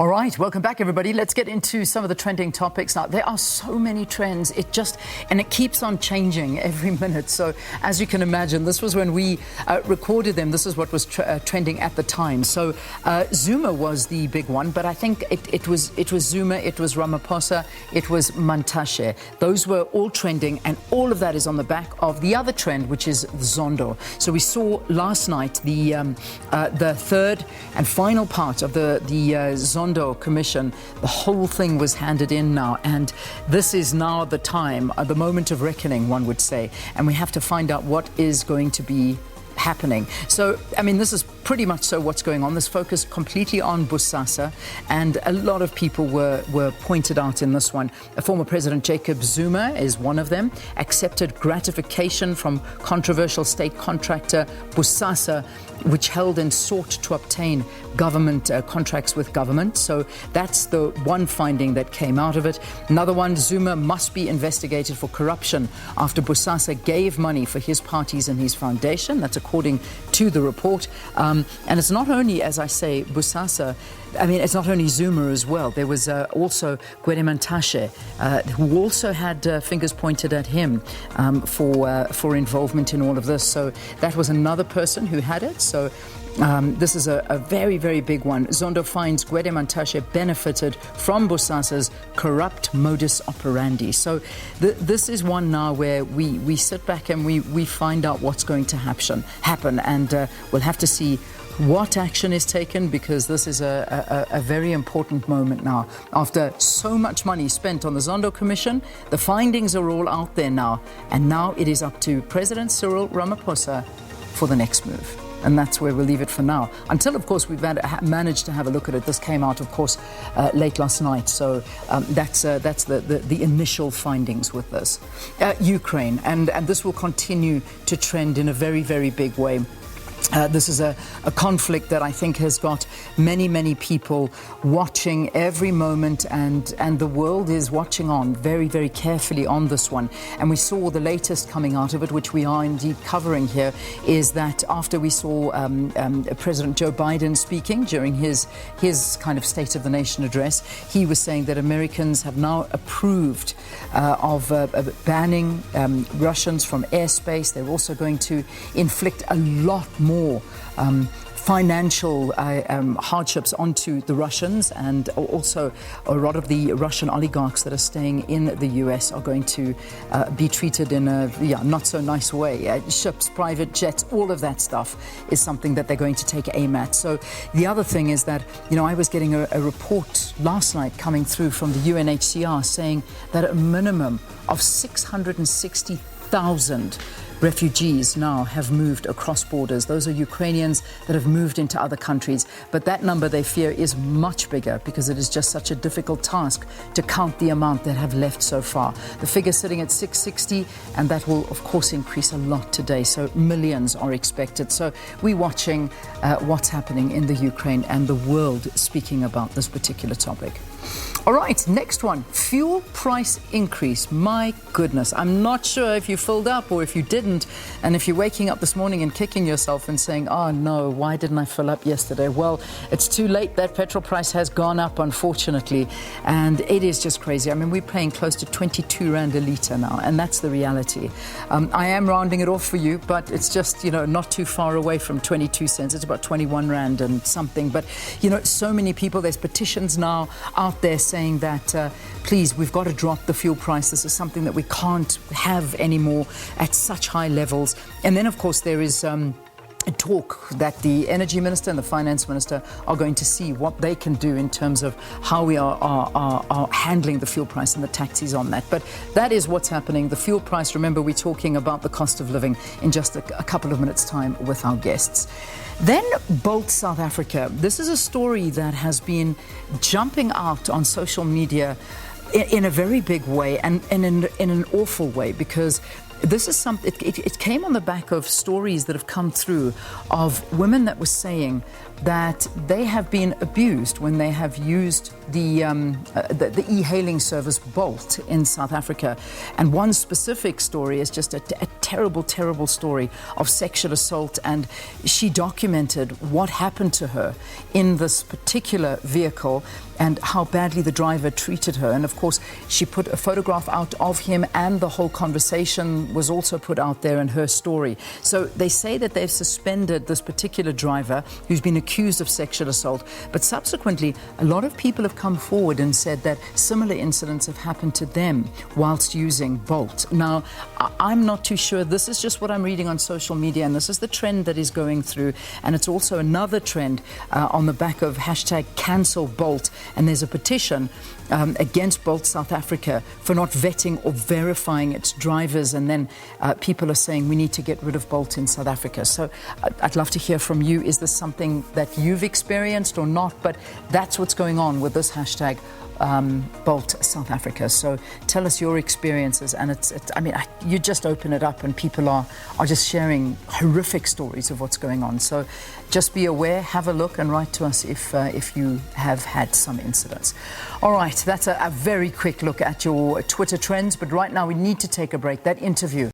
All right, welcome back, everybody. Let's get into some of the trending topics now. There are so many trends. It keeps on changing every minute. So, as you can imagine, this was when we recorded them. This is what was trending at the time. So, Zuma was the big one, but I think it was Zuma, it was Ramaphosa, it was Mantashe. Those were all trending, and all of that is on the back of the other trend, which is Zondo. So, we saw last night the third and final part of the Zondo Commission. The whole thing was handed in now, and this is now the time, the moment of reckoning, one would say, and we have to find out what is going to be happening. So, I mean, this is pretty much so what's going on. This focused completely on Bosasa, and a lot of people were pointed out in this one. Former President Jacob Zuma is one of them, accepted gratification from controversial state contractor Bosasa, which held and sought to obtain government contracts with government. So that's the one finding that came out of it. Another one, Zuma must be investigated for corruption after Bosasa gave money for his parties and his foundation. That's according to the report. And it's not only, as I say, Bosasa, I mean, it's not only Zuma as well. There was also Mantashe, who also had fingers pointed at him for involvement in all of this. So that was another person who had it. So this is a very, very big one. Zondo finds Mantashe benefited from Bosasa's corrupt modus operandi. So this is one now where we sit back and we find out what's going to happen, and we'll have to see what action is taken, because this is a very important moment now. After so much money spent on the Zondo Commission, the findings are all out there now, and now it is up to President Cyril Ramaphosa for the next move. And that's where we'll leave it for now. Until, of course, we've managed to have a look at it. This came out, of course, late last night. So that's the initial findings with this. Ukraine, and this will continue to trend in a very, very big way. This is a conflict that I think has got many, many people watching every moment, and the world is watching on very, very carefully on this one. And we saw the latest coming out of it, which we are indeed covering here, is that after we saw President Joe Biden speaking during his kind of State of the Nation address, he was saying that Americans have now approved of banning Russians from airspace. They're also going to inflict a lot more financial hardships onto the Russians, and also a lot of the Russian oligarchs that are staying in the US are going to be treated in a not so nice way. Ships, private jets, all of that stuff is something that they're going to take aim at. So the other thing is that, I was getting a report last night coming through from the UNHCR saying that a minimum of 660,000 refugees now have moved across borders. Those are Ukrainians that have moved into other countries. But that number, they fear, is much bigger, because it is just such a difficult task to count the amount that have left so far. The figure sitting at 660, and that will, of course, increase a lot today. So millions are expected. So we're watching what's happening in the Ukraine, and the world speaking about this particular topic. All right, next one, fuel price increase. My goodness, I'm not sure if you filled up or if you didn't, and if you're waking up this morning and kicking yourself and saying, oh no, why didn't I fill up yesterday? Well, it's too late. That petrol price has gone up, unfortunately, and it is just crazy. I mean, we're paying close to 22 Rand a litre now, and that's the reality. I am rounding it off for you, but it's just, not too far away from 22 cents. It's about 21 Rand and something. But, so many people, there's petitions now out there saying that, please, we've got to drop the fuel price. This is something that we can't have anymore at such high levels. And then, of course, there is a talk that the Energy Minister and the Finance Minister are going to see what they can do in terms of how we are handling the fuel price and the taxes on that. But that is what's happening. The fuel price, remember, we're talking about the cost of living in just a couple of minutes' time with our guests. Then Bolt South Africa. This is a story that has been jumping out on social media in a very big way, and in an awful way, because this is something. It came on the back of stories that have come through of women that were saying that they have been abused when they have used the e-hailing service Bolt in South Africa. And one specific story is just a terrible, terrible story of sexual assault, and she documented what happened to her in this particular vehicle and how badly the driver treated her. And of course, she put a photograph out of him, and the whole conversation was also put out there in her story. So they say that they've suspended this particular driver who's been accused of sexual assault, but subsequently a lot of people have come forward and said that similar incidents have happened to them whilst using Bolt. Now, I'm not too sure. This is just what I'm reading on social media, and this is the trend that is going through, and it's also another trend on the back of hashtag cancel Bolt. And there's a petition against Bolt South Africa for not vetting or verifying its drivers, and then people are saying we need to get rid of Bolt in South Africa. So I'd love to hear from you. Is this something that you've experienced or not? But that's what's going on with this hashtag Bolt South Africa. So tell us your experiences, and you just open it up and people are just sharing horrific stories of what's going on. So just be aware, have a look, and write to us if you have had some incidents. All right, that's a very quick look at your Twitter trends, but right now we need to take a break. That interview